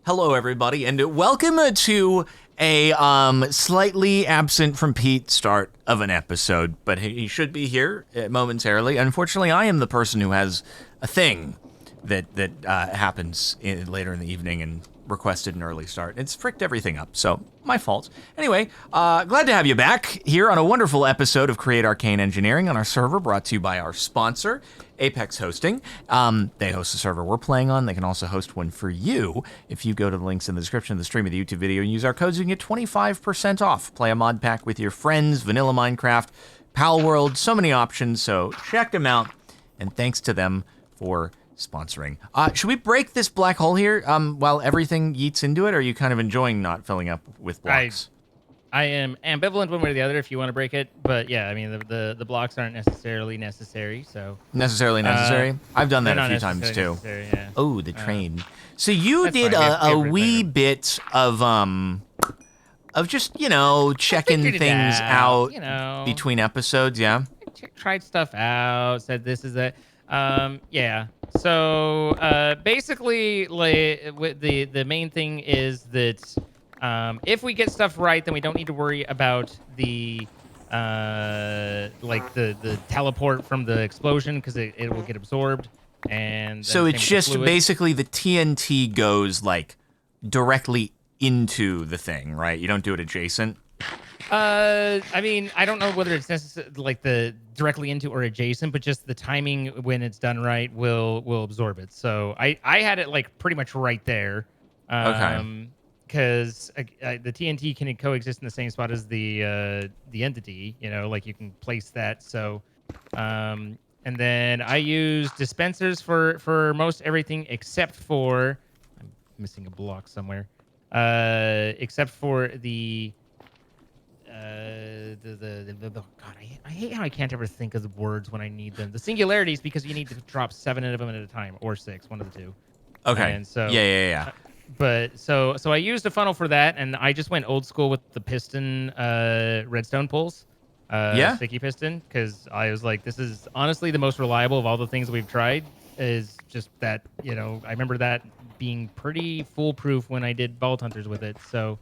Hello, everybody, and welcome to a slightly absent from Pete start of an episode, but he should be here momentarily. Unfortunately, I am the person who has a thing that happens later in the evening and requested an early start. It's fricked everything up, so my fault. Anyway, glad to have you back here on a wonderful episode of Create Arcane Engineering on our server, brought to you by our sponsor, Apex Hosting. They host the server we're playing on. They can also host one for you. If you go to the links in the description of the stream of the YouTube video and use our codes, you can get 25% off. Play a mod pack with your friends, vanilla Minecraft, Pal World, so many options, so check them out, and thanks to them for sponsoring. Should we break this black hole here while everything yeets into it, or are you kind of enjoying not filling up with blocks? I am ambivalent one way or the other if you want to break it, but yeah, I mean, the blocks aren't necessarily necessary, so... Necessarily necessary? I've done that a few times, too. Yeah. Oh, the train. So you did a wee bit of just, checking things out between episodes, yeah? Tried stuff out, said this is it. Yeah. So basically, the main thing is that if we get stuff right, then we don't need to worry about the the teleport from the explosion, because it will get absorbed. And so it's just basically the TNT goes like directly into the thing, right? You don't do it adjacent. I mean, I don't know whether it's necessary, like the directly into or adjacent, but just the timing when it's done right will absorb it. So I had it like pretty much right there. Okay. Because the TNT can coexist in the same spot as the entity. Like you can place that. So, and then I use dispensers for most everything except for, I'm missing a block somewhere. Except for the God, I hate how I can't ever think of the words when I need them. The singularities, because you need to drop 7 of them at a time, or 6, one of the two. Okay. And so yeah. But so I used a funnel for that, and I just went old school with the piston redstone pulls. Sticky piston, because I was like, this is honestly the most reliable of all the things we've tried. Is just that, I remember that being pretty foolproof when I did Vault Hunters with it. So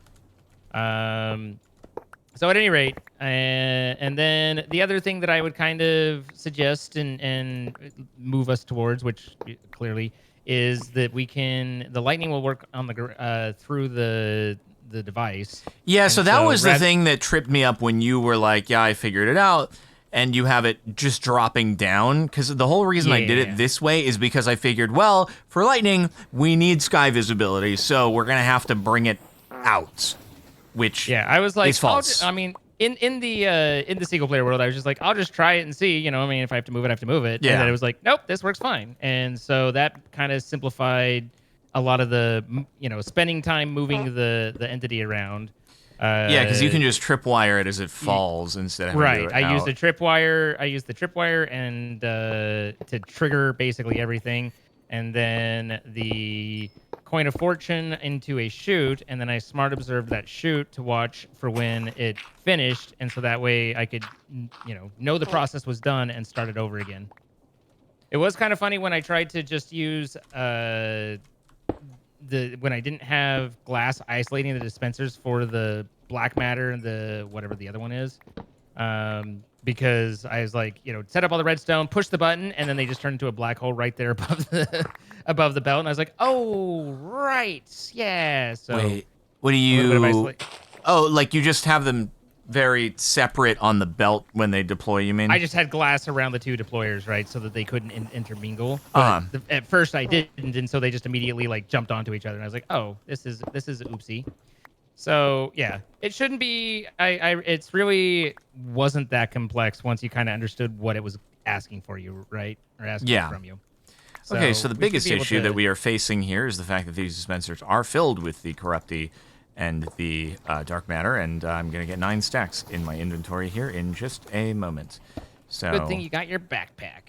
so at any rate, and then the other thing that I would kind of suggest and move us towards, which clearly is that the lightning will work on the through the device. Yeah, and so that was the thing that tripped me up when you were like, yeah, I figured it out, and you have it just dropping down, because the whole reason I did it this way is because I figured, well, for lightning, we need sky visibility, so we're going to have to bring it out. Which I was like, is false. I mean, in the single player world, I was just like, I'll just try it and see. I mean, if I have to move it, I have to move it. Yeah. And then it was like, nope, this works fine. And so that kind of simplified a lot of the spending time moving the entity around. Yeah, because you can just tripwire it as it falls instead of having to do it I used the tripwire and to trigger basically everything, and then the coin of fortune into a chute, and then I smart observed that chute to watch for when it finished, and so that way I could know the process was done and start it over again. It was kind of funny when I tried to just use when I didn't have glass isolating the dispensers for the black matter and the whatever the other one is, because I was like, set up all the redstone, push the button, and then they just turned into a black hole right there above the belt. And I was like, oh, right. Yeah. So wait, what do you... Oh, like you just have them very separate on the belt when they deploy, you mean? I just had glass around the two deployers, right, so that they couldn't intermingle. But at first I didn't, and so they just immediately like jumped onto each other. And I was like, oh, this is oopsie. So yeah, it shouldn't be. It's really wasn't that complex once you kind of understood what it was asking for you, right? Or asking from you. So okay, so the biggest issue that we are facing here is the fact that these dispensers are filled with the corrupti and the dark matter, and I'm gonna get 9 stacks in my inventory here in just a moment. So good thing you got your backpack.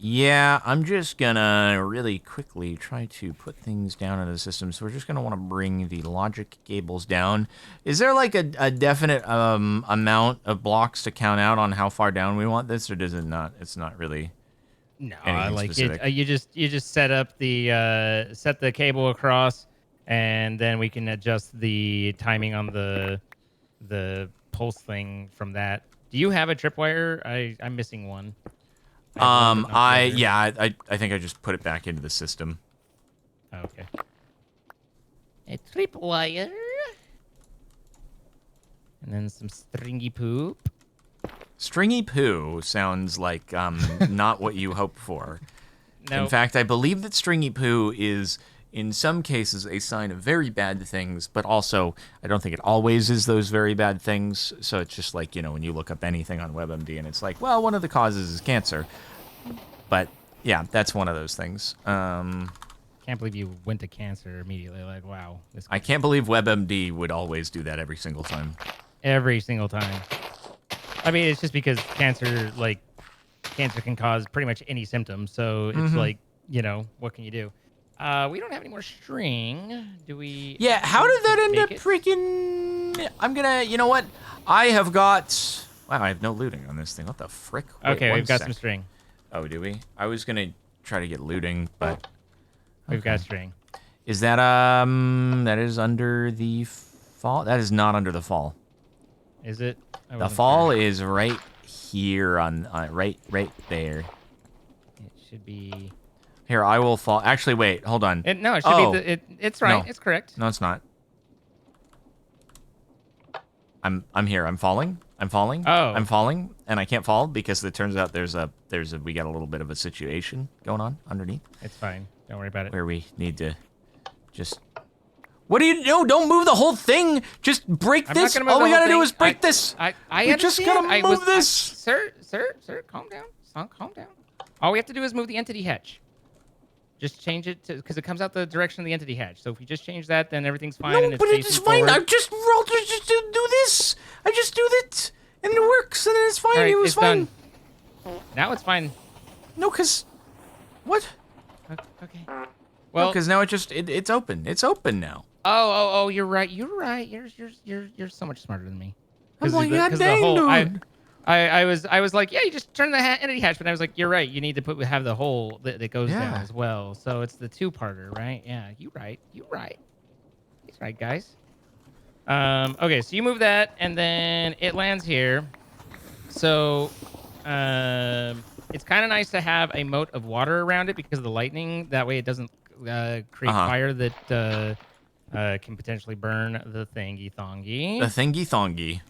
Yeah, I'm just gonna really quickly try to put things down in the system. So we're just gonna want to bring the logic cables down. Is there like a definite amount of blocks to count out on how far down we want this, or does it not? It's not really. No, like it, you just set up the set the cable across, and then we can adjust the timing on the pulse thing from that. Do you have a tripwire? I'm missing one. I have one, but not the other. Yeah, I think I just put it back into the system. Oh, okay. A tripwire. And then some stringy poop. Stringy poo sounds like not what you hope for. No. In fact, I believe that stringy poo is, in some cases, a sign of very bad things, but also I don't think it always is those very bad things. So it's just like, when you look up anything on WebMD and it's like, well, one of the causes is cancer. But yeah, that's one of those things. Can't believe you went to cancer immediately. Like, wow. I can't believe WebMD would always do that every single time. Every single time. I mean, it's just because cancer can cause pretty much any symptom. So it's like, what can you do? We don't have any more string. Do we? Yeah, how did that end up it? freaking... I'm gonna... You know what? I have got... Wow, I have no looting on this thing. What the frick? Wait, Okay, we've got sec. some string. Oh, do we? I was gonna try to get looting, but... We've got string. Is that, that is under the fall? That is not under the fall. Is it? The fall is right here right there. It should be... Here, I will fall. Actually, wait, hold on. No, it should be... It's right. No. It's correct. No, it's not. I'm here. I'm falling. I'm falling. Oh. I'm falling, and I can't fall because it turns out we got a little bit of a situation going on underneath. It's fine. Don't worry about it. Where we need to just... What do you do? Don't move the whole thing. Just break this. All we gotta do is break this. I We just understand. gotta move this. Sir, calm down. Calm down. All we have to do is move the entity hatch. Just change it to, because it comes out the direction of the entity hatch. So if we just change that, then everything's fine. No, and it's but it's facing fine. forward. I just do this. I just do that, and it works, and then it's fine. All right, it was it's fine. done. Now it's fine. No, cause what? Okay. Well, because now it's open. It's open now. Oh, you're right. You're right. You're so much smarter than me. I'm like, God dang, dude. I was like, yeah, you just turn the entity hatch, but I was like, you're right. You need to have the hole that goes down as well. So it's the two-parter, right? Yeah, you right. He's right, guys. Okay, so you move that, and then it lands here. So, it's kind of nice to have a moat of water around it because of the lightning. That way, it doesn't create fire that can potentially burn the thingy-thongy. The thingy-thongy.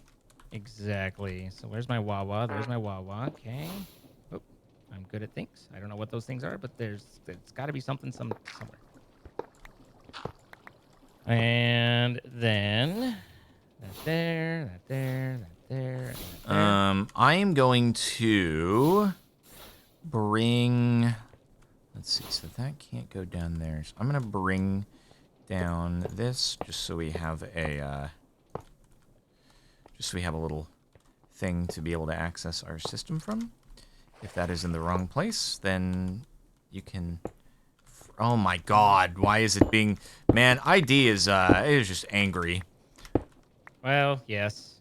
Exactly. So where's my Wawa? There's my Wawa. Okay. Oh, I'm good at things. I don't know what those things are, but it's got to be something somewhere. And then that there. I am going to bring. Let's see. So that can't go down there. So I'm gonna bring down this just so we have a. Just so we have a little thing to be able to access our system from. If that is in the wrong place, then you can... Oh my god, why is it being... Man, ID is just angry. Well, yes.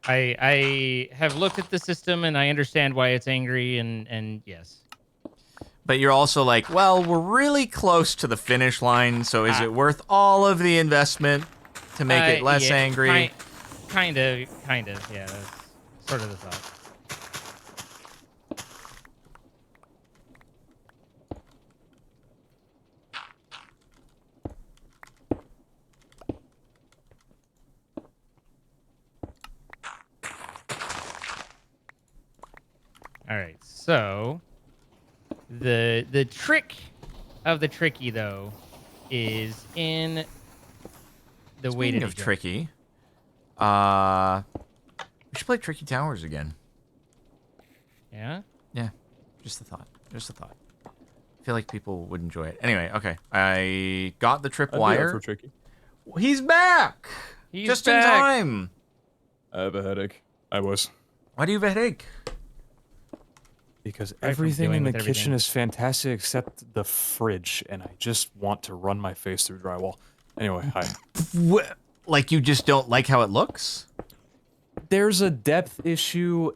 I have looked at the system and I understand why it's angry, and yes. But you're also like, well, we're really close to the finish line, so is it worth all of the investment to make it less angry? Kind of, yeah. That's sort of the thought. All right, so the trick of the tricky though is in the way Speaking of tricky, we should play Tricky Towers again. Yeah? Yeah, just a thought. I feel like people would enjoy it. Anyway, okay. I got the tripwire. For tricky. He's back! He's just back. in time! I have a headache. I was. Why do you have a headache? Because Right, from everything dealing in the with kitchen everything. is fantastic except the fridge, and I just want to run my face through drywall. Anyway, hi. Like you just don't like how it looks? There's a depth issue.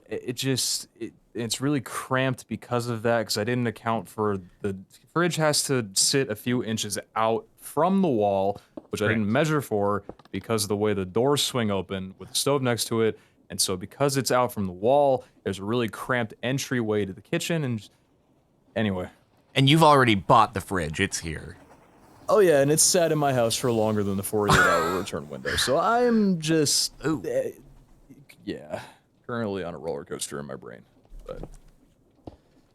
it's really cramped because of that, because I didn't account for the fridge has to sit a few inches out from the wall, which I didn't measure for because of the way the doors swing open with the stove next to it. And so because it's out from the wall, there's a really cramped entryway to the kitchen. And anyway. And you've already bought the fridge. It's here. Oh yeah, and it's sat in my house for longer than the 48-hour return window. So I'm just, yeah, currently on a roller coaster in my brain. But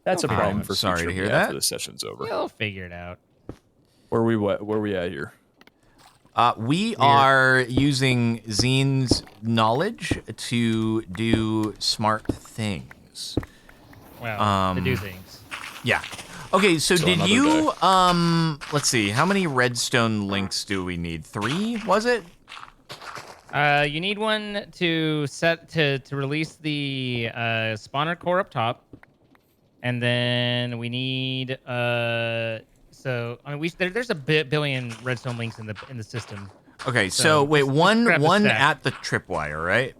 that's a problem for sorry to hear after that. the session's over. You'll figure it out. Where we at here? We are using Zine's knowledge to do smart things. Well, to do things. Yeah. Okay, so did another you, let's see, how many redstone links do we need? 3, was it? You need one to set to release the spawner core up top, and then we need so I mean there's a billion redstone links in the system. Okay, so wait, just one grab a stack. at the tripwire, right?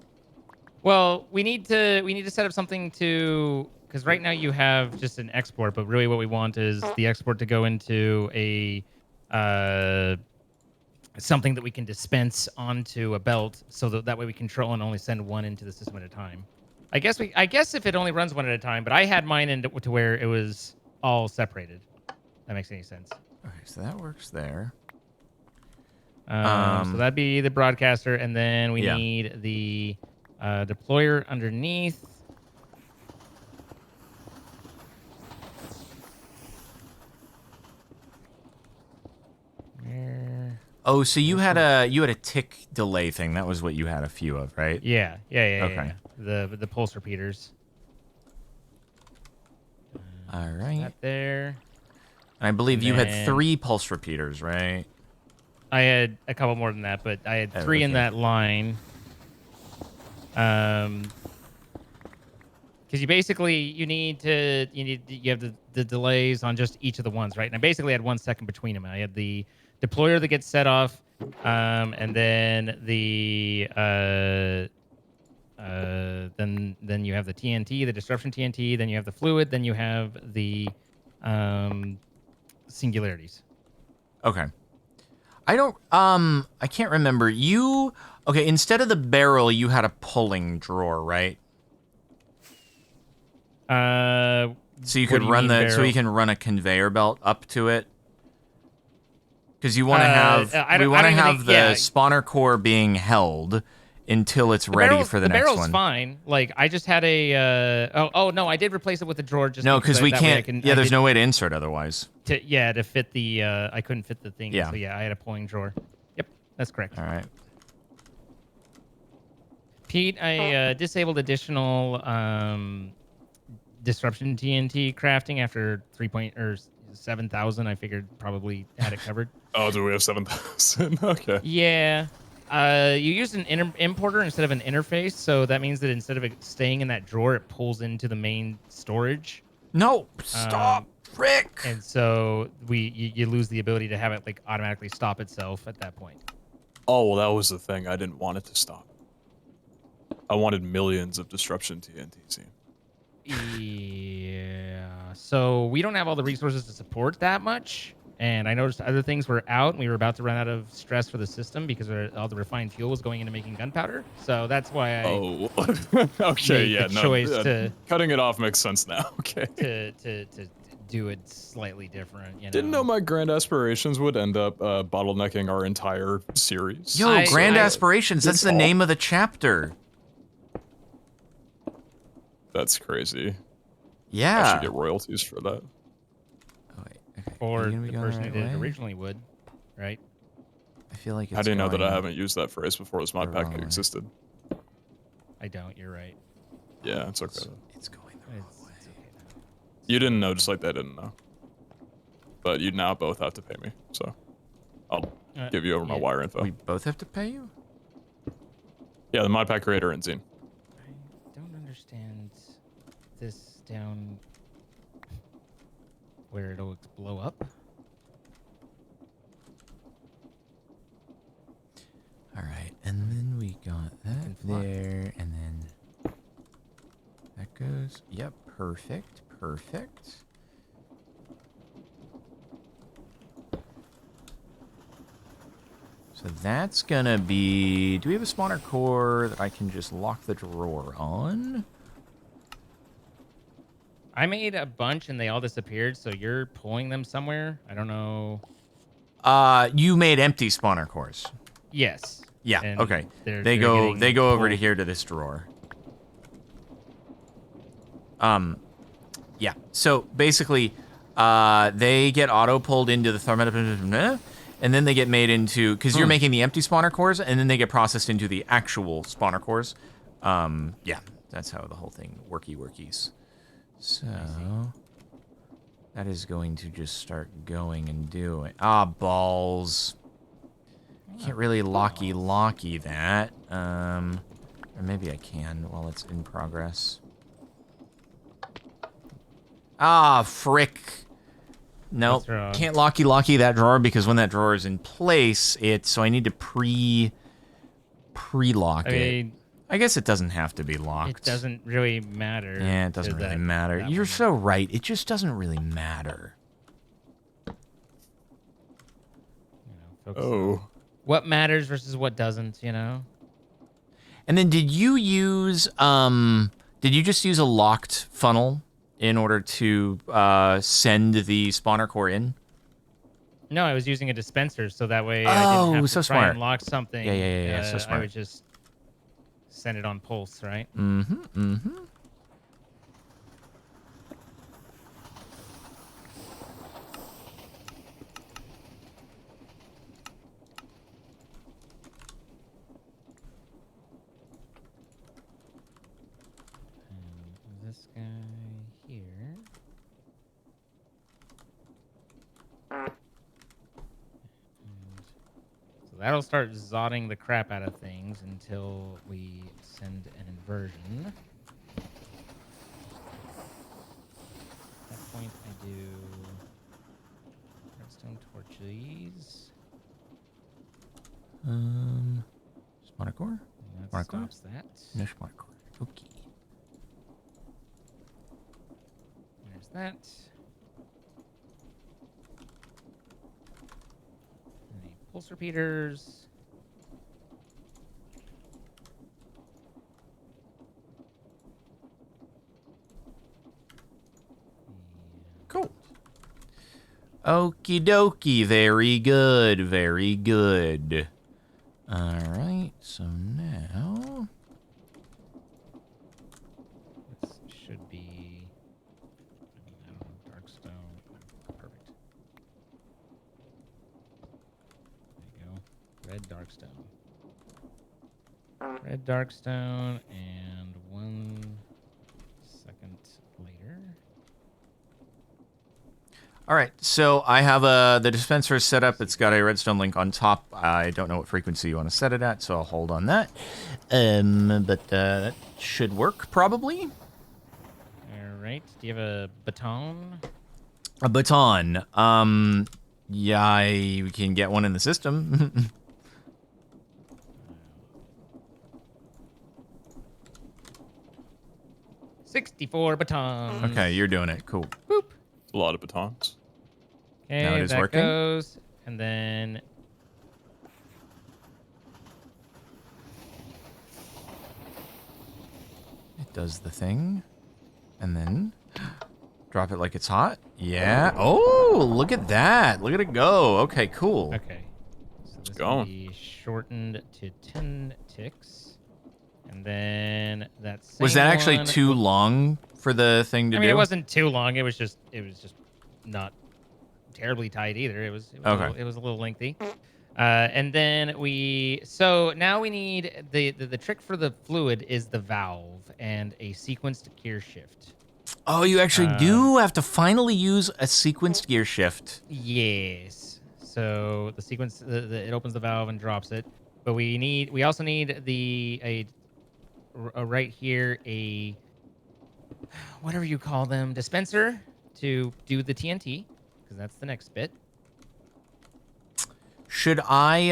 Well, we need to set up something to, because right now you have just an export, but really what we want is the export to go into a something that we can dispense onto a belt, so that way we control and only send one into the system at a time. I guess if it only runs one at a time, but I had mine into to where it was all separated. If that makes any sense. Okay, so that works there. So that'd be the broadcaster, and then we need the deployer underneath. Oh, so you had a tick delay thing. That was what you had a few of, right? Yeah. Okay. The pulse repeaters. All right. That there. And I believe you had then- 3 pulse repeaters, right? I had a couple more than that, but I had 3 in that line. Because you have the delays on just each of the ones, right? And I basically had 1 second between them. I had the deployer that gets set off, and then the then you have the TNT, the disruption TNT, then you have the fluid, then you have the singularities. Okay. I can't remember. Okay, instead of the barrel, you had a pulling drawer, right? So you could run so you can run a conveyor belt up to it. Because you want to have the spawner core being held until it's ready for the next one. The barrel's fine. Like I just had a no, I did replace it with a drawer just because we can't. There's no way to insert otherwise. To fit the I couldn't fit the thing. Yeah. So I had a pulling drawer. Yep, that's correct. All right. Pete, I disabled additional disruption TNT crafting after 7,000. I figured probably had it covered. Oh, do we have 7,000? Okay. Yeah. You used an importer instead of an interface, so that means that instead of it staying in that drawer, it pulls into the main storage. No, stop, frick. And so you lose the ability to have it like automatically stop itself at that point. Oh, well, that was the thing. I didn't want it to stop. I wanted millions of disruption TNT. Yeah. So we don't have all the resources to support that much. And I noticed other things were out, and we were about to run out of stress for the system because all the refined fuel was going into making gunpowder. So that's why I okay, made the choice to cutting it off makes sense now. Okay. To do it slightly different. You know? Didn't know my grand aspirations would end up bottlenecking our entire series. Yo, grand aspirations. That's the name of the chapter. That's crazy. Yeah. I should get royalties for that. Oh, wait, okay. Or the person who did it originally would, right? I feel like it's How do you know that I haven't used that phrase before this mod pack existed? I don't, you're right. Yeah, it's okay. It's going the wrong way. It's okay now. You didn't know, just like they didn't know. But you now both have to pay me, so I'll give you over my wire info. We both have to pay you? Yeah, the mod pack creator and Zine. I don't understand this down where it'll blow up. All right, and then we got that there, and then that goes this. Yep, perfect, perfect. So that's gonna be... Do we have a spawner core that I can just lock the drawer on? I made a bunch and they all disappeared, so you're pulling them somewhere. I don't know. You made empty spawner cores. Yes. Yeah, And okay. they're They go getting over to pulled. here to this drawer. Yeah. So basically, they get auto pulled into the thermal, and then they get made into, because you're making the empty spawner cores, and then they get processed into the actual spawner cores. Yeah, that's how the whole thing workies. So that is going to just start going and doing. Ah, balls. Can't really locky that. Or maybe I can while it's in progress. Ah, frick. Nope. Can't locky that drawer because when that drawer is in place, so I need to pre-lock it. I guess it doesn't have to be locked. It doesn't really matter. Yeah, it doesn't really matter. You're so right. It just doesn't really matter. Oh. What matters versus what doesn't, you know? And then did you just use a locked funnel in order to send the spawner core in? No, I was using a dispenser, so that way I didn't have to try and lock something. Yeah, so smart. I would just send it on pulse, right? Mm-hmm. And this guy here. So that'll start zodding the crap out of things until we send an inversion. At that point, I do redstone torches. Spawner core? And that stops that. No spawner core. Okay. There's that. And the pulse repeaters. Cool. Okie dokie. Very good. Very good. Alright, so now... This should be... I don't know, dark stone. Perfect. There you go. Red dark stone. Red dark stone, and 1 second later. All right, so I have the dispenser is set up. It's got a redstone link on top. I don't know what frequency you want to set it at, so I'll hold on that. But that should work, probably. All right. Do you have a baton? A baton. Yeah, I can get one in the system. 64 batons. Okay, you're doing it. Cool. Boop. A lot of batons. Okay, Now it is that working. goes, and then It does the thing. And then drop it like it's hot. Yeah. Oh, look at that. Look at it go. Okay, cool. okay. So this going. will be shortened to 10 ticks, and then that same Was that actually one too long for the thing to I do? mean, it wasn't too long. It was just not terribly tight either. It was Okay. it was a little lengthy. And then now we need the trick for the fluid is the valve and a sequenced gear shift. Oh, you actually do have to finally use a sequenced gear shift. Yes. So the sequence it opens the valve and drops it. But we also need right here a whatever you call them, dispenser to do the TNT, because that's the next bit. Should I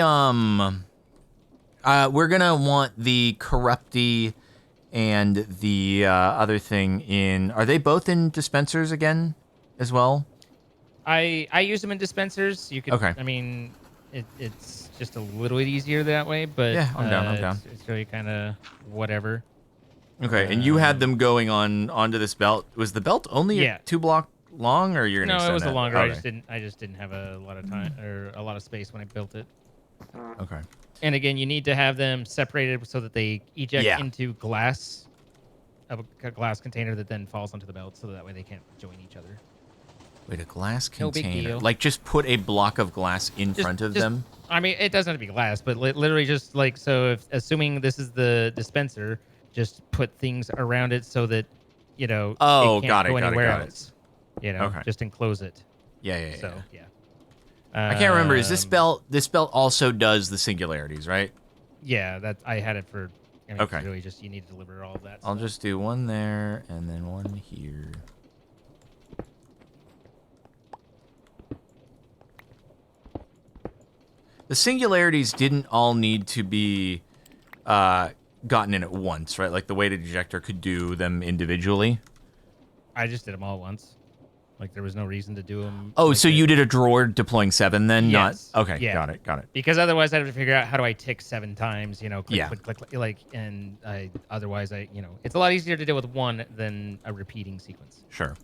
we're gonna want the corrupty and the other thing in... Are they both in dispensers again as well? I use them in dispensers. You could, Okay. I mean, it's just a little bit easier that way, but Yeah, I'm down. It's really kind of whatever. Okay, and you had them going onto this belt. Was the belt only Yeah. a 2 block long, or you're gonna No, extend it was a that? longer. Okay. I just didn't have a lot of time or a lot of space when I built it. Okay. And again, you need to have them separated so that they eject Yeah. into glass, of a glass container that then falls onto the belt, so that way they can't join each other. Wait, a glass No big container? deal. Like, just put a block of glass in front of them? I mean, it doesn't have to be glass, but literally just like, so if, assuming this is the dispenser, just put things around it so that, it can't go anywhere else. Okay. Just enclose it. Yeah. So, yeah. I can't remember. Is this belt also does the singularities, right? Yeah, that I had it for. I mean, Okay. Really, just you need to deliver all of that. I'll just do one there and then one here. The singularities didn't all need to be gotten in at once, right? Like the weighted ejector could do them individually. I just did them all once. Like there was no reason to do them. Oh, like so you did a drawer deploying 7 then? Yes. Not okay. Yeah. Got it. Because otherwise, I'd have to figure out how do I tick 7 times. Click, Yeah. click, like, and otherwise, it's a lot easier to deal with one than a repeating sequence. Sure.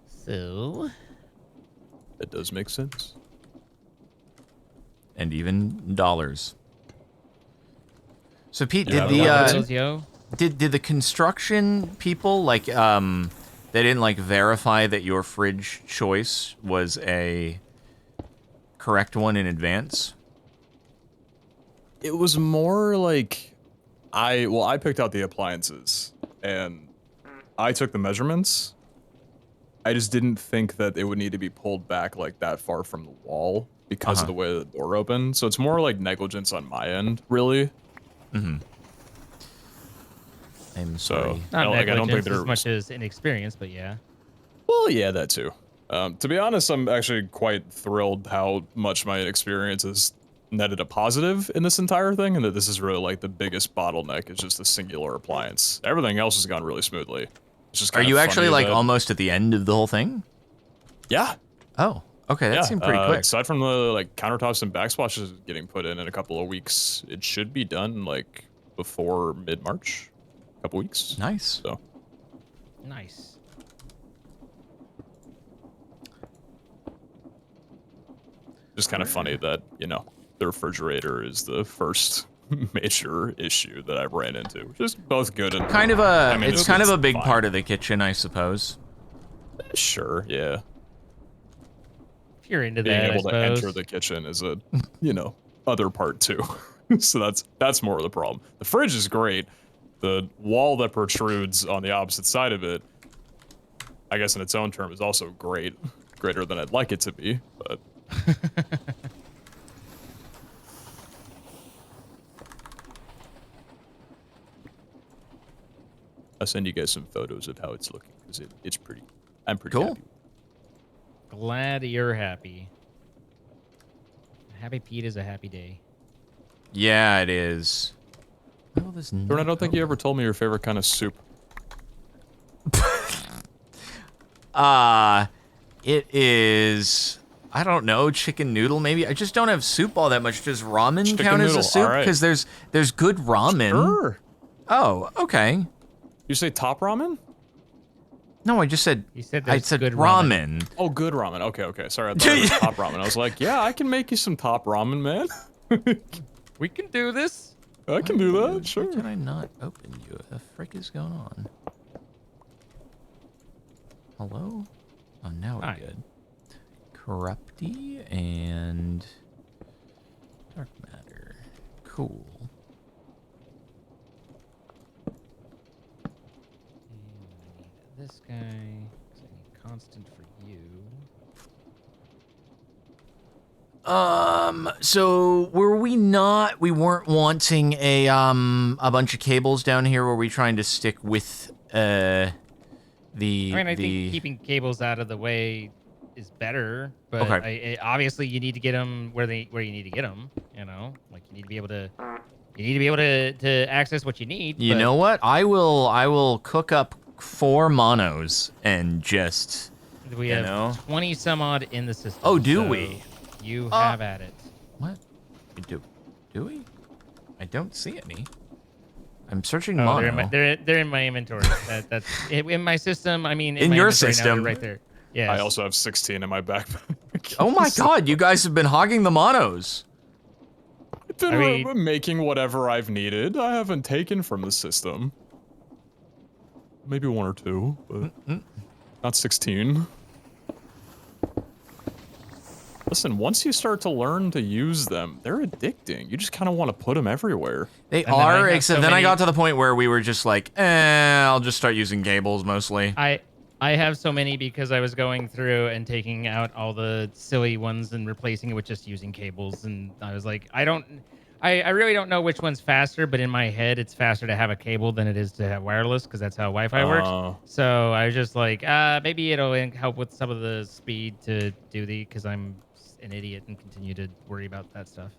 So That does make sense. And even dollars. So Pete, Yeah, did the construction people they didn't verify that your fridge choice was a correct one in advance? It was more like I picked out the appliances and I took the measurements. I just didn't think that it would need to be pulled back like that far from the wall because of the way the door opened. So it's more like negligence on my end, really. Mm-hmm. I'm sorry. not I don't think negligence as much as inexperience, but yeah. Well, yeah, that too. To be honest, I'm actually quite thrilled how much my experience has netted a positive in this entire thing, and that this is really like the biggest bottleneck is just the singular appliance. Everything else has gone really smoothly. It's just Are kind you of actually funny that- almost at the end of the whole thing? Yeah. Oh, okay. That seemed pretty quick. Aside from the countertops and backsplashes getting put in a couple of weeks, it should be done before mid-March. A couple weeks. Nice. So. Nice. Just kind of funny that, the refrigerator is the first major issue that I ran into, which is both good and it's kind of a big fine. part of the kitchen, I suppose. Sure, yeah. If you're into Being that, able I to suppose. enter the kitchen is a, other part too. So that's more of the problem. The fridge is great. The wall that protrudes on the opposite side of it, I guess in its own term, is also great. Greater than I'd like it to be, but... I'll send you guys some photos of how it's looking, because it's pretty... I'm pretty Cool. happy. Glad you're happy. Happy Pete is a happy day. Yeah, it is. Jordan, I don't think you ever told me your favorite kind of soup. It is, I don't know, chicken noodle maybe. I just don't have soup all that much. Does ramen Chicken count as noodle, a soup? alright. Because there's good ramen. Sure. Oh, okay. You say top ramen? No, I just said. You said I there's said good ramen. Oh, good ramen. Okay. Sorry, I thought it was top ramen. I was like, yeah, I can make you some top ramen, man. We can do this. I can do that, sure. Why did I not open you? What the frick is going on? Hello? Oh, now we're Hi. good. Corrupty and dark matter. Cool. And I need this guy. 'Cause I need constant for you. So we weren't wanting a bunch of cables down here? Were we trying to stick with I think keeping cables out of the way is better, but Okay. obviously you need to get them where you need to get them. You need to be able to You need to be able to access what you need. You but know what? I will cook up 4 monos and just. we you have know? 20 some odd in the system. Oh, do so we? You have at it. What? Do we? I don't see any. I'm searching Oh, mono. they're in my inventory. That's in my system. I mean, In my your inventory now, system. they're right there. Yes. I also have 16 in my backpack. Oh my god, you guys have been hogging the monos. I've been I mean- making whatever I've needed. I haven't taken from the system. Maybe 1 or 2, but not 16. Listen, once you start to learn to use them, they're addicting. You just kind of want to put them everywhere. They And then I are, have except so then I many- got to the point where we were just like, I'll just start using cables mostly. I have so many because I was going through and taking out all the silly ones and replacing it with just using cables, and I was like, I really don't know which one's faster, but in my head, it's faster to have a cable than it is to have wireless because that's how Wi-Fi works. So I was just like, maybe it'll help with some of the speed to do because I'm an idiot and continue to worry about that stuff.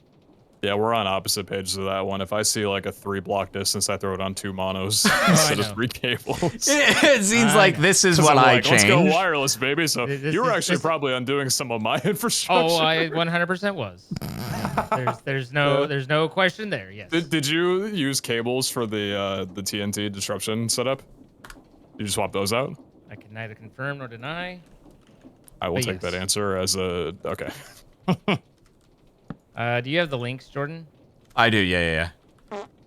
Yeah, we're on opposite pages of that one. If I see like a 3-block distance, I throw it on 2 monos I instead of know. 3 cables. It seems like know. this is 'Cause what I'm I like, let's go changed. wireless, baby. So This you were is- actually this- probably undoing some of my infrastructure. Oh, I 100% was. There's no question there. Yes. Did you use cables for the TNT disruption setup? Did you swap those out? I can neither confirm nor deny. I will But take that yes. answer as a okay. Do you have the links, Jordan? I do, yeah.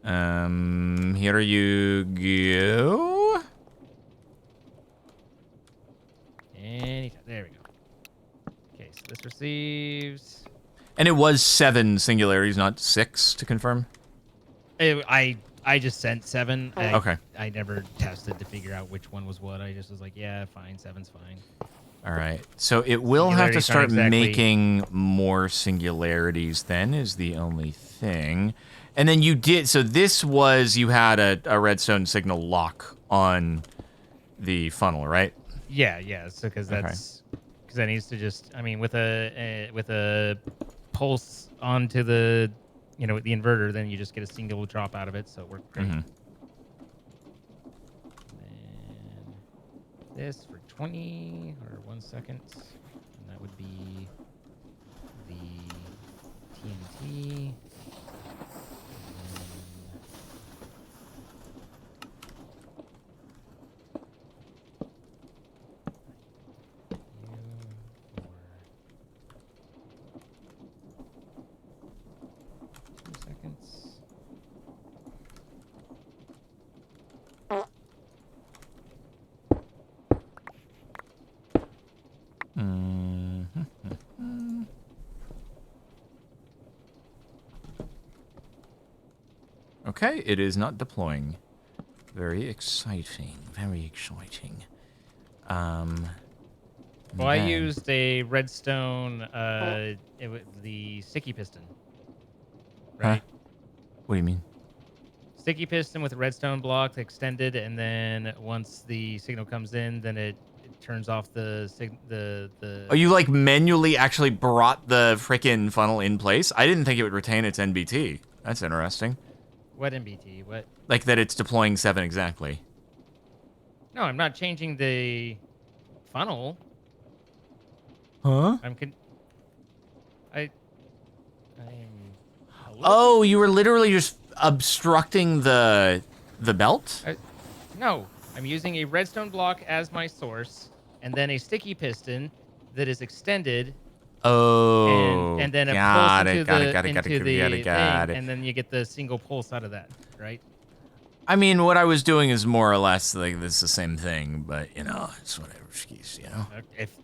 Here you go. Anytime. There we go. Okay, so this receives. And it was 7 singularities, not 6, to confirm. I just sent 7. Okay. I never tested to figure out which one was what. I just was like, yeah, fine, 7's fine. All right. So it will have to Singularities start aren't exactly- making more singularities then is the only thing. And then you did, so this was, you had a redstone signal lock on the funnel, right? Yeah. So because that needs to just. I mean, with a pulse onto the the inverter, then you just get a single drop out of it. So it worked great. Mhm. And this for 20 or 1 second, and that would be the TNT. Seconds. Okay, it is not deploying. Very exciting. Very exciting. Well, I then- used a redstone, the sticky piston. Right? What do you mean? Sticky piston with a redstone block extended, and then once the signal comes in, then it turns off the. Oh, you like manually actually brought the frickin' funnel in place? I didn't think it would retain its NBT. That's interesting. What MBT? What? Like that it's deploying 7 exactly. No, I'm not changing the funnel. Huh? I'm. Oh, you were literally just obstructing the belt? No, I'm using a redstone block as my source, and then a sticky piston that is extended. Oh, And then a got pulse it, into got the it, got it, into got it, the got it, got thing, it. and then you get the single pulse out of that, right? I mean, what I was doing is more or less like this is the same thing, but it's whatever, skis,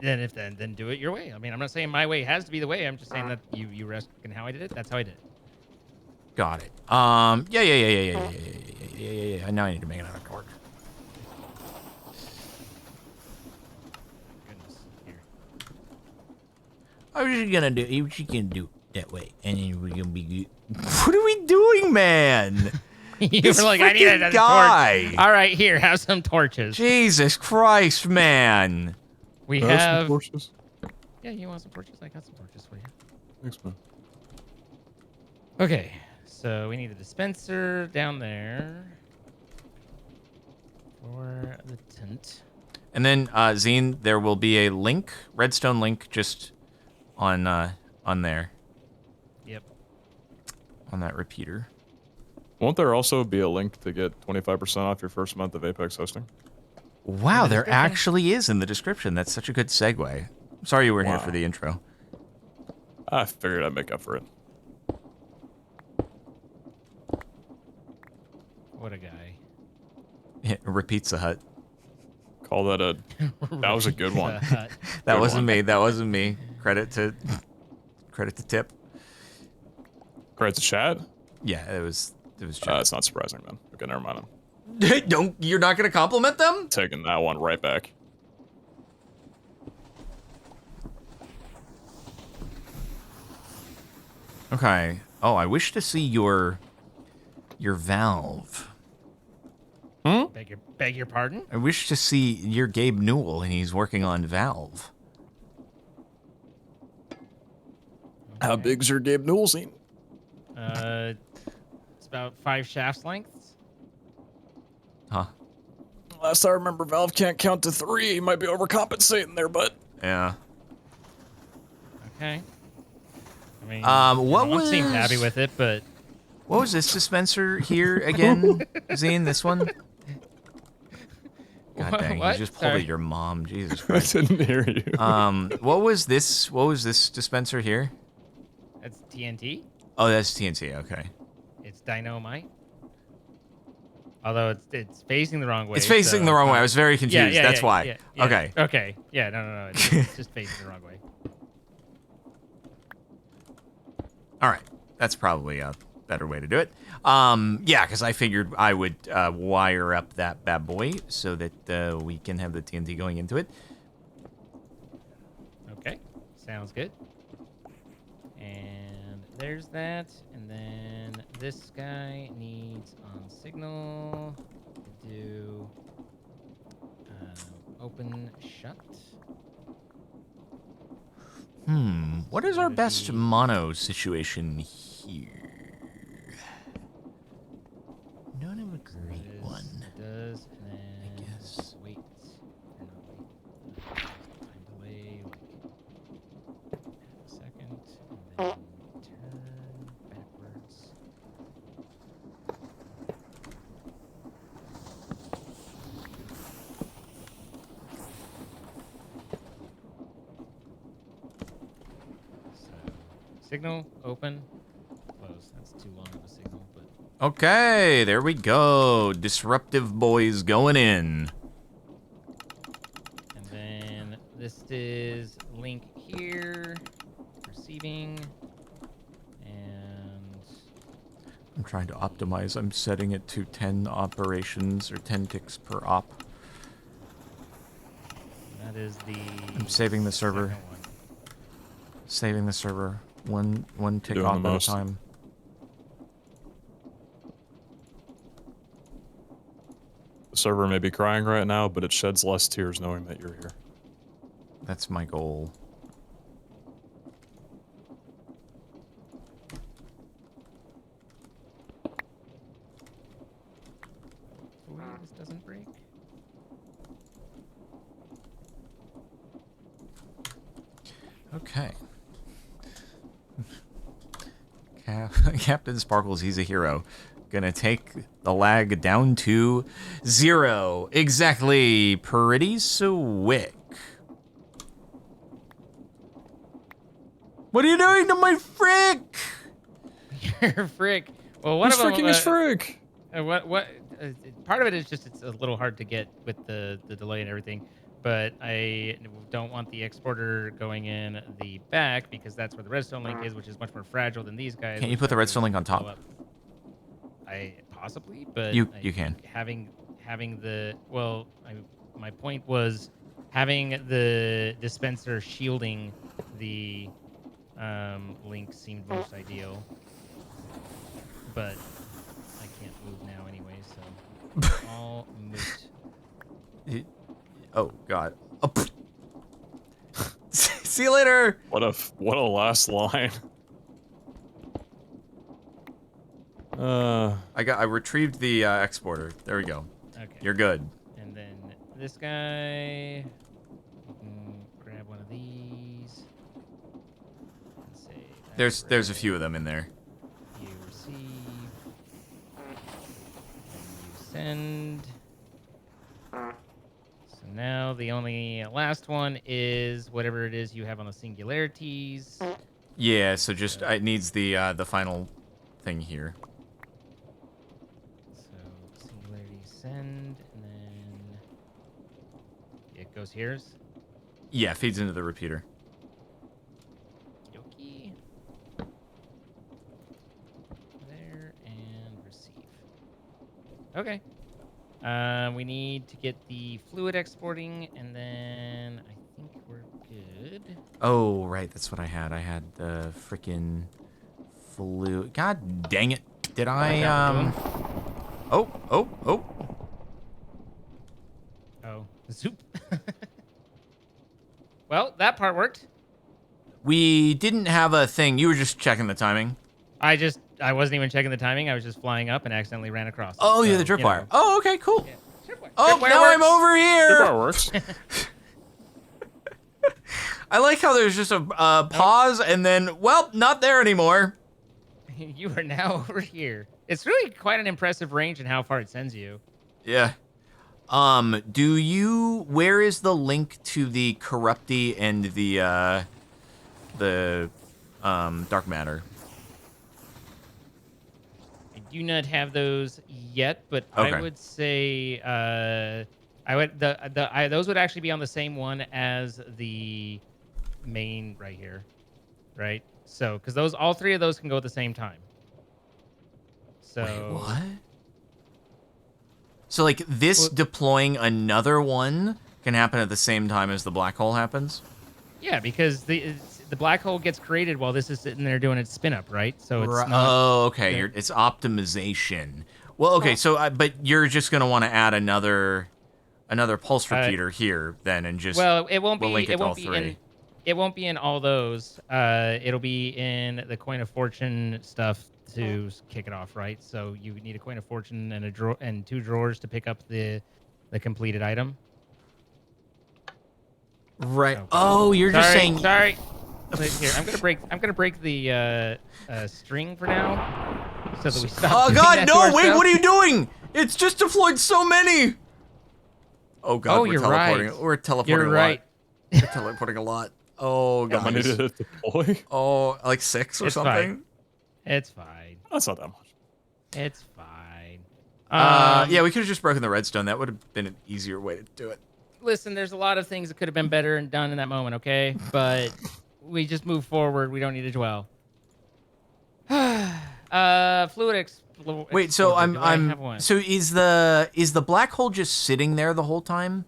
Then do it your way. I mean, I'm not saying my way has to be the way. I'm just saying that you rest in how I did it. That's how I did it. Got it. Yeah. Now I need to make another cord. Goodness. Here. I was just gonna do that way, and then we're gonna be good. What are we doing, man? You This were like, I need freaking another guy. torch. All right, here, have some torches. Jesus Christ, man. We Some have. torches? Yeah, you want some torches? I got some torches for you. Thanks, man. Okay, So we need the dispenser down there for the tent. And then, Zine, there will be a link, redstone link, just on there, Yep. on that repeater. Won't there also be a link to get 25% off your first month of Apex hosting? Wow, the there description. actually is in the description. That's such a good segue. Sorry you weren't here Wow. for the intro. I figured I'd make up for it. What a guy. Yeah, repeats the hut. Call that a... That was a good one. That Good wasn't one. me. That wasn't me. Credit to Tip. Credit to chat? Yeah, it was It's not surprising then. Okay, never mind. You're not gonna compliment them? Taking that one right back. Okay. Oh, I wish to see your valve. Beg your pardon? I wish to see your Gabe Newell, and he's working on Valve. How big's your Gabe Newell scene? It's about 5 shafts lengths. Huh? Last I remember, Valve can't count to 3. He might be overcompensating there, but... Yeah. Okay. I mean, What everyone seems was- happy with it, but What was this dispenser here again, Zine? This one? God dang, What? you just pulled Sorry. at your mom. Jesus I Christ. didn't hear you. What was this? What was this dispenser here? it's TNT. Oh, that's TNT. Okay. It's dynamite. Although it's facing the wrong way. It's facing so the wrong it's way. not- I was very confused. That's why. yeah. Okay. Okay. Yeah. No. It's just facing the wrong way. All right. That's probably a better way to do it. Yeah, because I figured I would wire up that bad boy so that we can have the TNT going into it. Okay. Sounds good. And there's that. And then this guy needs on signal to do open shut. What is our best mono situation here? Not a great This one. does, and then guess. wait. Or not wait. Time delay, like half a second, and then turn backwards. So, signal, open, close. That's too long of a signal, but Okay, there we go. Disruptive boys going in. and then this is link here, receiving, and I'm trying to optimize. I'm setting it to 10 operations or 10 ticks per op. that is the. I'm saving the server. second one. Saving the server. One tick Doing off the at a most. time. The server may be crying right now, but it sheds less tears knowing that you're here. That's my goal. Hopefully this doesn't break. Okay. Captain Sparkles, he's a hero. Gonna take the lag down to 0. Exactly. Pretty swick. What are you doing to my frick? Your frick. Well, one Who's of them. freaking his frick? What? Part of it is just it's a little hard to get with the delay and everything, but I don't want the exporter going in the back because that's where the redstone link is, which is much more fragile than these guys. Can't you which put the are redstone link on blow top? up. I possibly, but You I can. think having the my point was having the dispenser shielding the link seemed most ideal, but I can't move now anyway, so all moot. Oh, God. Oh, pfft. See you later. What a last line. I retrieved the exporter. There we go. Okay. You're good. And then this guy, we can grab one of these. And say that's There's a red. few of them in there. You receive. And you send. So now the only last one is whatever it is you have on the singularities. Yeah, so just it needs the final thing here. So singularity send, and then it goes here's. Yeah, feeds into the repeater. Yoki. There and receive. Okay. We need to get the fluid exporting, and then I think we're good. Oh, right, that's what I had. I had the freaking fluid. God dang it! Did I Oh. Oh, zoop. Well, that part worked. We didn't have a thing. You were just checking the timing. I wasn't even checking the timing. I was just flying up and accidentally ran across it. Oh, yeah, So, the you know. tripwire. Oh, okay, cool. Yeah. Tripwire. Oh, Tripwire now works. I'm over here. That works. I like how there's just a pause and then, well, not there anymore. You are now over here. It's really quite an impressive range in how far it sends you. Yeah. Where is the link to the corrupty and the dark matter? I do not have those yet, but Okay. I would say those would actually be on the same one as the main right here, right? So because all three of those can go at the same time. So Wait, what? So, like, this deploying another one can happen at the same time as the black hole happens? Yeah, because the black hole gets created while this is sitting there doing its spin up, right? So it's not. Oh, okay. It's optimization. Well, okay. So, but you're just gonna want to add another pulse repeater here, then, and just it won't be. link It to all won't be three. it won't be in all those. It'll be in the coin of fortune stuff to kick it off, right? So you need a coin of fortune and and 2 drawers to pick up the completed item. Right. Okay. Oh, you're just saying. Sorry. Wait, here, I'm gonna break the string for now, so that we stop. Oh doing God, that to no! Wait, ourselves. what are you doing? It's just deployed so many. Oh God, Oh, we're you're teleporting. right. We're teleporting You're a right. lot. We're teleporting a lot. Oh How many God. did it deploy? Oh, like 6 or It's something. fine. It's fine. That's not that much. It's fine. Yeah, we could have just broken the redstone. That would have been an easier way to do it. Listen, there's a lot of things that could have been better and done in that moment, okay? But we just move forward. We don't need to dwell. Fluid explore. Wait, so I have one? so is the black hole just sitting there the whole time?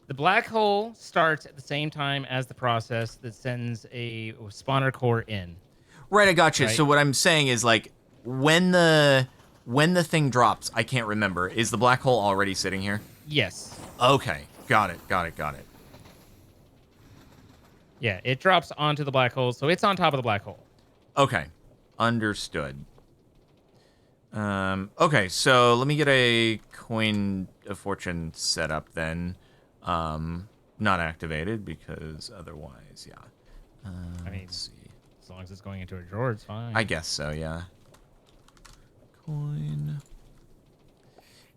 The black hole starts at the same time as the process that sends a spawner core in. Right, I got you. Right. So what I'm saying is, like, when the thing drops, I can't remember. Is the black hole already sitting here? Yes. Okay, got it. Yeah, it drops onto the black hole, so it's on top of the black hole. Okay, understood. Okay, so let me get a coin of fortune set up then. Not activated because otherwise, yeah. I mean, Let's see. as long as it's going into a drawer, it's fine. I guess so, yeah. Coin.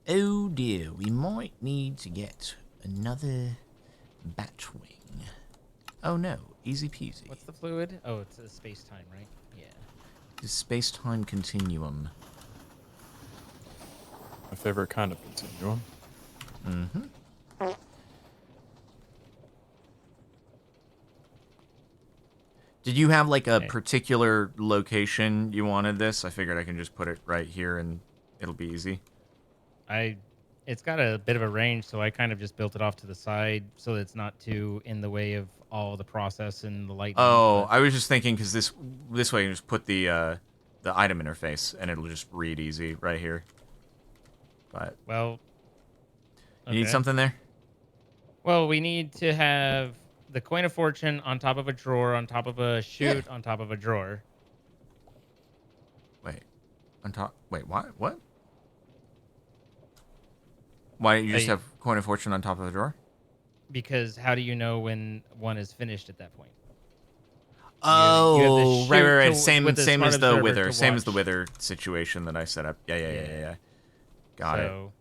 Oh dear, we might need to get another batwing. Oh no, easy peasy. What's the fluid? Oh, it's a space-time, right? Yeah. The space-time continuum. My favorite kind of continuum. Mm-hmm. Did you have like a particular location you wanted this? I figured I can just put it right here and it'll be easy. It's got a bit of a range, so I kind of just built it off to the side so that it's not too in the way of all the process and the light. Oh, I was just thinking because this way you can just put the item interface and it'll just read easy right here. But well, you need something there? Well, we need to have the coin of fortune on top of a drawer, on top of a chute, on top of a drawer. Wait, On top. Wait, what? What? Why don't you just have coin of fortune on top of the drawer? Because how do you know when one is finished at that point? Oh, right. Same with the as smart the observer wither. to Same as the watch. wither situation that I set up. Yeah. Got it. So,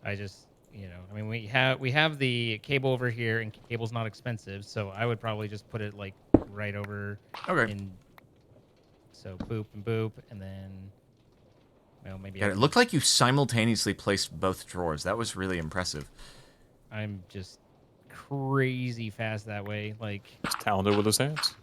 I just, I mean, we have the cable over here, and cable's not expensive, so I would probably just put it like right over. Okay. So boop and boop, and then, well, maybe. Yeah, it looked like you simultaneously placed both drawers. That was really impressive. I'm just crazy fast that way, like. He's talented with his hands.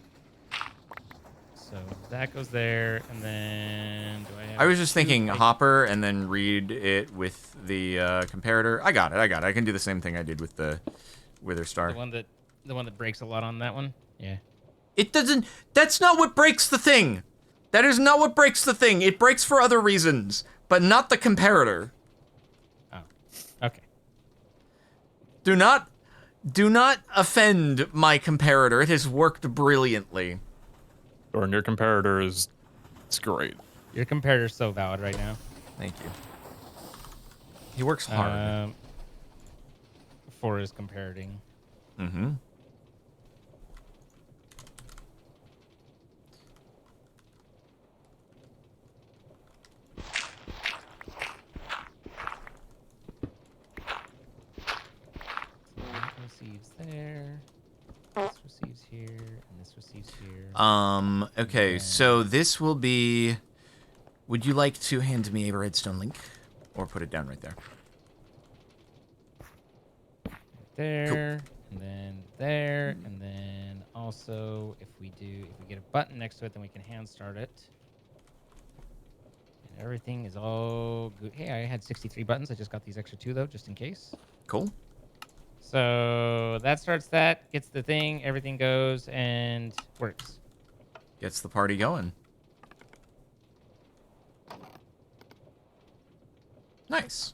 So that goes there, and then do I have? I was just thinking hopper and then read it with the comparator. I got it. I can do the same thing I did with the wither star. The one that breaks a lot on that one. Yeah. It doesn't. That's not what breaks the thing. That is not what breaks the thing. It breaks for other reasons, but not the comparator. Oh. Okay. Do not offend my comparator. It has worked brilliantly. Or your comparator is, it's great. Your comparator's so valid right now. Thank you. He works hard. For his comparating. Mm-hmm. Receives there. This receives here, and this receives here. Okay, so this will be... Would you like to hand me a redstone link? Or put it down right there? There, and then there, and then also, if we get a button next to it, then we can hand start it. And everything is all good. Hey, I had 63 buttons. I just got these extra 2, though, just in case. Cool. So that starts that, gets the thing, everything goes, and works. Gets the party going. Nice.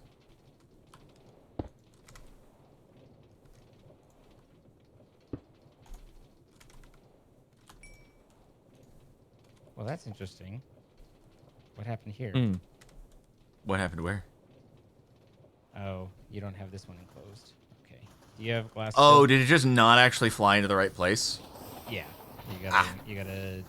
Well, that's interesting. What happened here? What happened where? Oh, you don't have this one enclosed. Okay. Do you have glass? Oh, did it just not actually fly into the right place? Yeah. You gotta.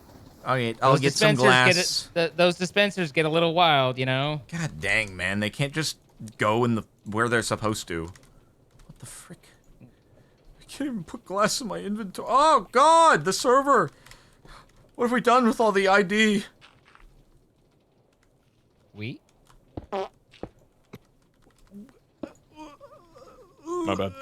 I'll get some glass. Those dispensers get a little wild, God dang, man. They can't just go in where they're supposed to. What the frick? I can't even put glass in my inventory. Oh, God, the server. What have we done with all the ID? We? My bad.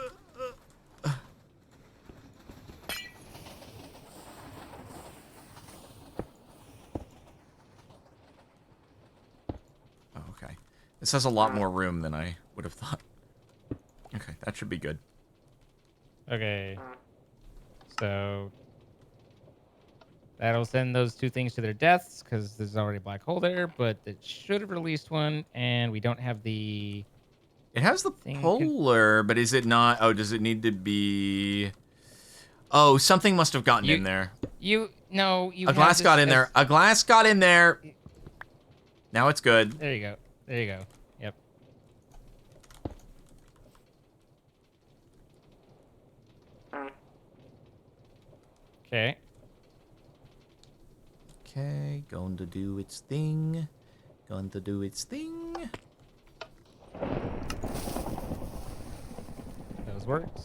Oh, okay. This has a lot more room than I would have thought. Okay, that should be good. Okay. So that'll send those 2 things to their deaths because there's already a black hole there, but it should have released one, and we don't have the. It has the polar, but is it not? Oh, does it need to be? Oh, something must have gotten in there. A glass got in there. A glass got in there. Now it's good. There you go. There you go. Yep. Okay. Okay, going to do its thing. Going to do its thing. Those worked.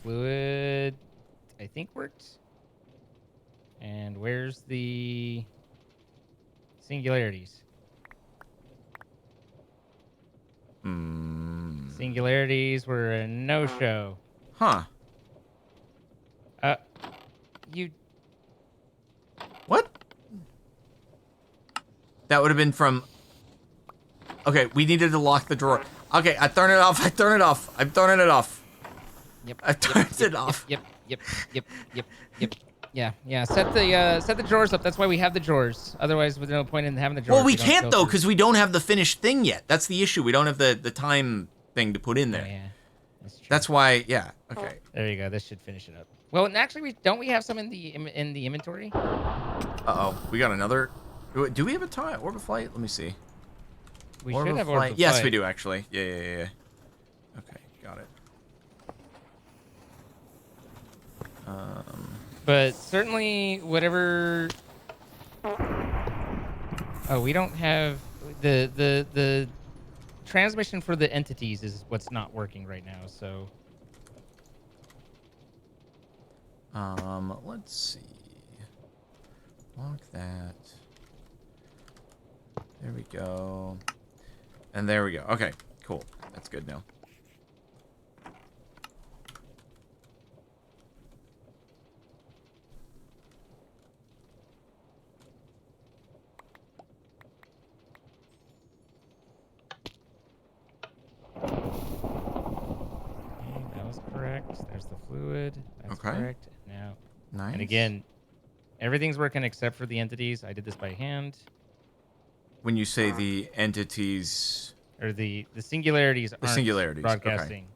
Fluid, I think worked. And where's the singularities? Singularities were a no-show. Huh. You... What? That would have been from... Okay, we needed to lock the drawer. Okay, I turn it off. I'm turning it off. Yep. I turned it off. Yep. Yeah. Set the drawers up. That's why we have the drawers. Otherwise, there's no point in having the drawers. Well, we can't though, because we don't have the finished thing yet. That's the issue. We don't have the time thing to put in there. Oh, yeah. That's true. That's why. Yeah. Okay. There you go. This should finish it up. Well, and actually, don't we have some in the inventory? Uh-oh. We got another. Do we have a time orb of flight? Let me see. We Orb should of have orbs flight. of Yes, flight. we do actually. Yeah. Okay, got it. But certainly, whatever. Oh, we don't have the transmission for the entities is what's not working right now. So Let's see. Lock that. There we go. And there we go. Okay, cool. That's good now. okay, that was correct. There's the fluid. That's Okay. correct. Now, Nice. and again, everything's working except for the entities. I did this by hand. When you say the entities, Or the singularities aren't singularities, okay. broadcasting.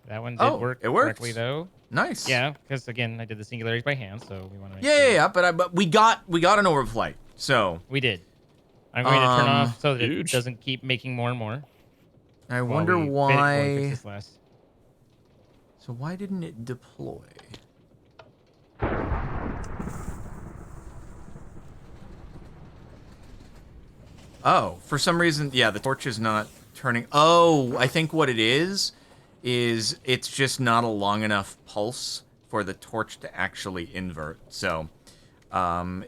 That one did Oh, work it worked. correctly though. nice. Yeah, because again, I did the singularities by hand, so we want to make Yeah, sure. yeah, yeah. But we got an orb of flight. So We did. I'm going to turn off so that it huge. doesn't keep making more and more. I while wonder we while we fix why. this last. So why didn't it deploy? Oh, for some reason, yeah, the torch is not turning. Oh, I think what it is it's just not a long enough pulse for the torch to actually invert. So,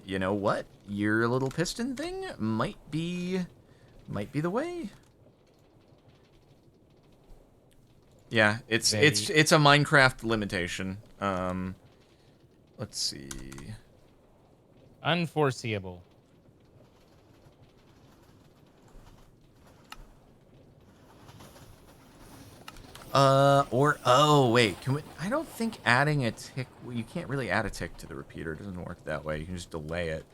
you know what? Your little piston thing might be the way. Yeah, it's Very- it's a Minecraft limitation. Let's see. Unforeseeable. Oh wait, can we? I don't think adding a tick. Well, you can't really add a tick to the repeater. It doesn't work that way. You can just delay it.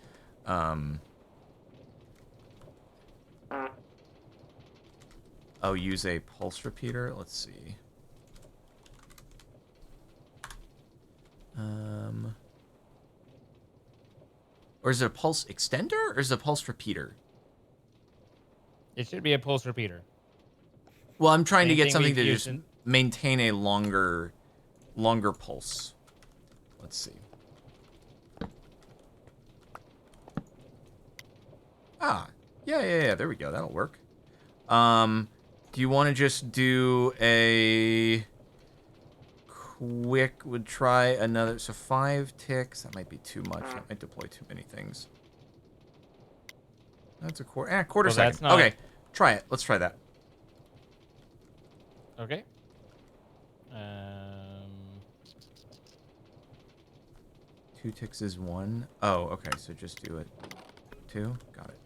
Oh, use a pulse repeater. Let's see. Or is it a pulse extender or is it a pulse repeater? It should be a pulse repeater. Well, I'm trying to Same get thing something we've to used just in- maintain a longer pulse. Let's see. Ah, yeah. There we go. That'll work. Do you want to just do a quick? Would try another. So 5 ticks. That might be too much. That might deploy too many things. That's a quarter. Quarter Well, second. that's not- Okay, try it. Let's try that. Okay. 2 ticks is 1. Oh, okay. So just do it. 2. Got it.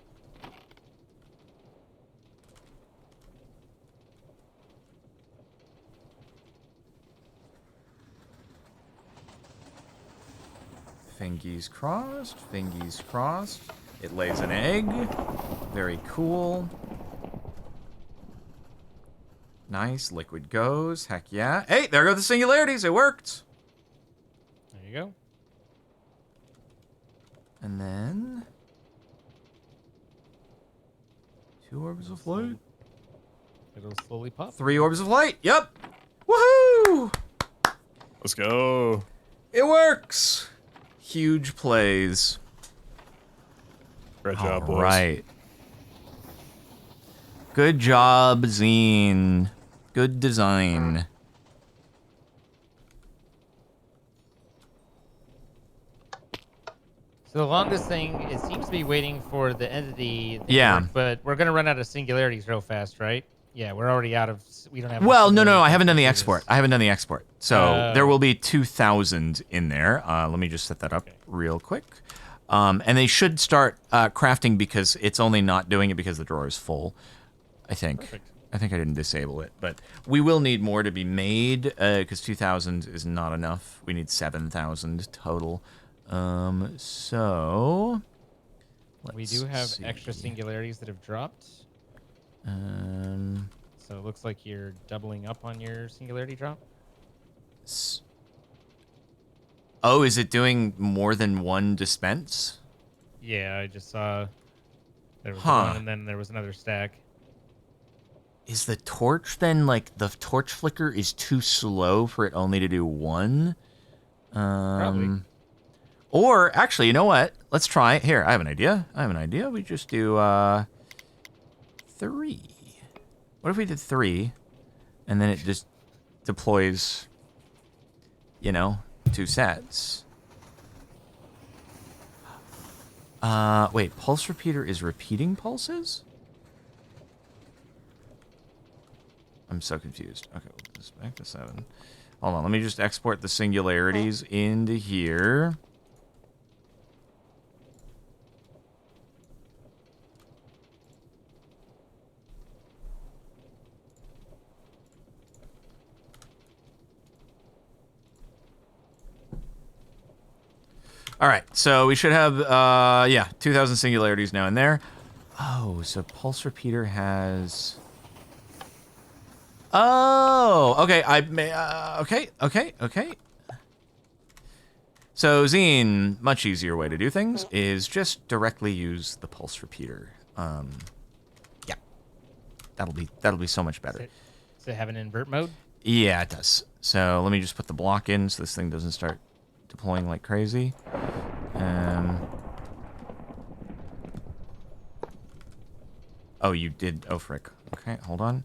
Fingies crossed. Fingies crossed. It lays an egg. Very cool. Nice. Liquid goes. Heck yeah. Hey, there go the singularities. It worked. There you go. And then 2 orbs of light. It'll slowly pop. 3 orbs of light. Yep. Woohoo! Let's go. It works. Huge plays. Great job, boys. Right. Good job, Zine. Good design. So the longest thing, it seems to be waiting for the entity. Yeah. But we're gonna run out of singularities real fast, right? Yeah, we're already out of. We don't have. Well, no. I singularities haven't done the to do export. this. I haven't done the export. So Oh. there will be 2,000 in there. Let me just set that up Okay. real quick. And they should start crafting because it's only not doing it because the drawer is full. I think. Perfect. I think I didn't disable it, but we will need more to be made because 2,000 is not enough. We need 7,000 total. So We let's do have see. extra singularities that have dropped. So it looks like you're doubling up on your singularity drop. Oh, is it doing more than one dispense? Yeah, I just saw there was Huh. one, and then there was another stack. Is the torch then, like, the torch flicker is too slow for it only to do one? Probably. Or, actually, you know what? Let's try it. Here, I have an idea. We just do, 3. What if we did 3, and then it just deploys, you know, 2 sets? Wait, pulse repeater is repeating pulses? I'm so confused. Okay, we'll put this back to 7. Hold on, let me just export the singularities into here. All right, so we should have, yeah, 2,000 singularities now in there. Oh, so pulse repeater has... Oh, okay, okay. So, Zine, much easier way to do things is just directly use the pulse repeater. Yeah, that'll be so much better. Does it have an invert mode? Yeah, it does. So let me just put the block in so this thing doesn't start deploying like crazy. Oh, you did. Oh, frick. Okay, hold on.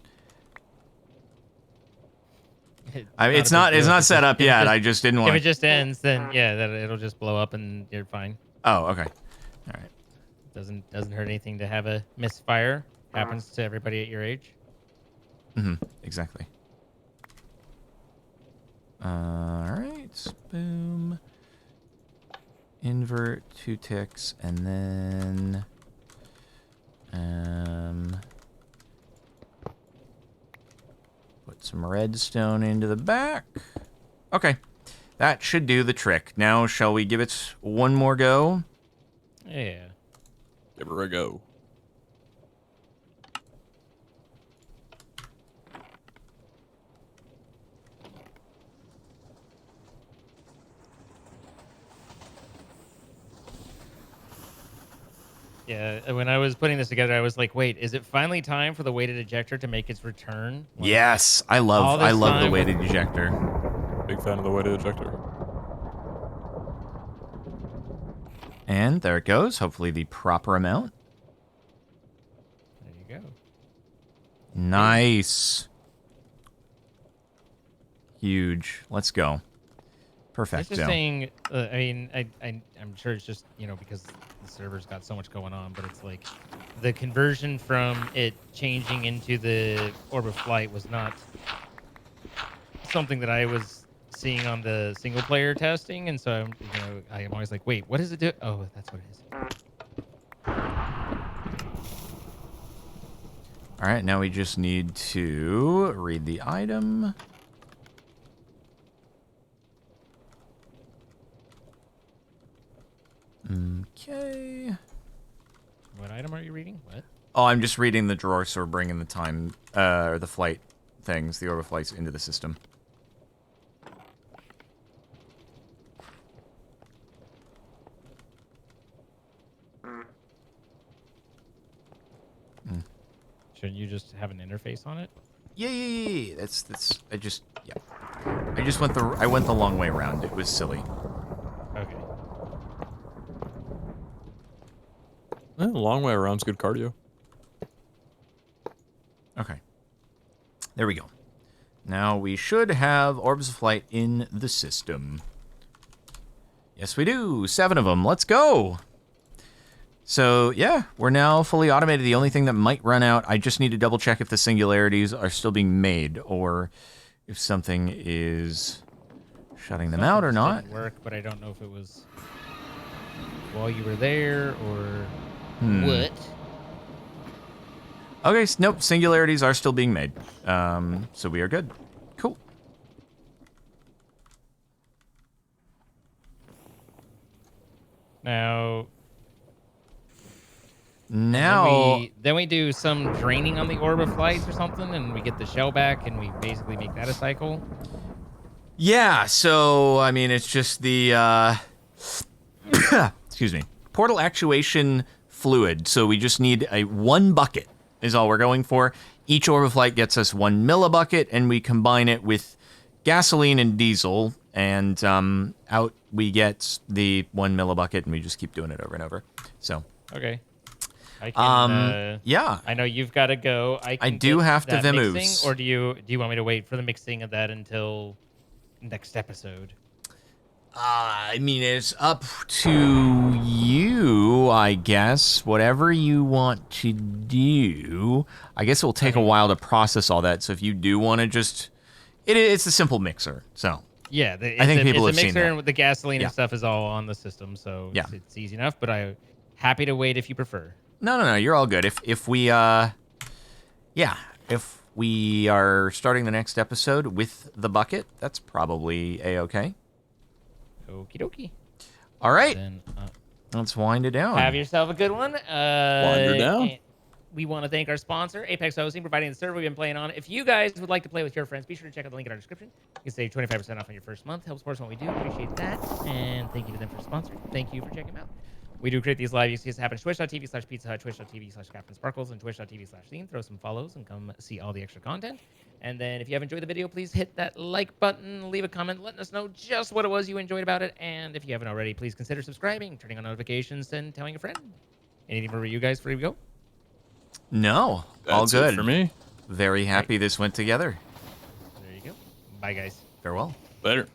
It's not set up yet. I just didn't want. If it just ends, then yeah, it'll just blow up and you're fine. Oh, okay. All right. Doesn't hurt anything to have a misfire. Happens to everybody at your age. Exactly. All right. Boom. Invert 2 ticks, and then put some redstone into the back. Okay, that should do the trick. Now, shall we give it one more go? Yeah. Give her a go. Yeah, when I was putting this together, I was like, "Wait, is it finally time for the weighted ejector to make its return?" Like, Yes, I love the weighted ejector. Big fan of the weighted ejector. And there it goes. Hopefully the proper amount. There you go. Nice. Huge. Let's go. Perfect. It's just saying. I mean, I'm sure it's just because the server's got so much going on, but it's like the conversion from it changing into the orb of flight was not something that I was seeing on the single player testing, and so I'm always like, wait, what does it do? Oh, that's what it is. All right, now we just need to read the item. Okay. What item are you reading? What? Oh, I'm just reading the drawer, so we're bringing the time, or the flight things, the orb of flights into the system. Shouldn't you just have an interface on it? Yeah. I went the long way around. It was silly. Okay. Long way around's good cardio. Okay. There we go. Now we should have orbs of flight in the system. Yes, we do. 7 of them. Let's go. So, yeah, we're now fully automated. The only thing that might run out, I just need to double check if the singularities are still being made or if something is shutting them out or not. Didn't work, but I don't know if it was while you were there or what. Okay, nope, singularities are still being made. So we are good. Cool. Now, then we do some draining on the orb of flights or something, and we get the shell back, and we basically make that a cycle. Yeah, so, I mean, it's just the, excuse me. portal actuation fluid. So we just need a 1 bucket is all we're going for. Each orb of light gets us 1 millibucket, and we combine it with gasoline and diesel, and out we get the 1 millibucket, and we just keep doing it over and over. So Okay. I can, yeah. I know you've got to go. I do get have to that vamoose. mixing, or do you want me to wait for the mixing of that until next episode? I mean, it's up to you, I guess. Whatever you want to do. I guess it will take a while to process all that. So if you do want to just, it's a simple mixer. So Yeah, I think people have it's a seen mixer, that. and with the gasoline Yeah. and stuff is all on the system, so Yeah. it's easy enough. But I'm happy to wait if you prefer. No, you're all good. If we if we are starting the next episode with the bucket, that's probably a-okay. Okie dokie. All right, Then let's wind it down. have yourself a good one. Wander down. And we want to thank our sponsor, Apex Hosting, providing the server we've been playing on. If you guys would like to play with your friends, be sure to check out the link in our description. You can save 25% off on your first month. Helps support what we do. Appreciate that. And thank you to them for sponsoring. Thank you for checking them out. We do create these live. You see us happen at twitch.tv/Pizza Hut, twitch.tv/CaptainSparkles, and twitch.tv/Theme. Throw some follows and come see all the extra content. And then if you have enjoyed the video, please hit that like button, leave a comment, letting us know just what it was you enjoyed about it. And if you haven't already, please consider subscribing, turning on notifications, and telling a friend. Anything for you guys before we go? No, That's all it good. for me. Very happy this went together. There you go. Bye, guys. Farewell. Later.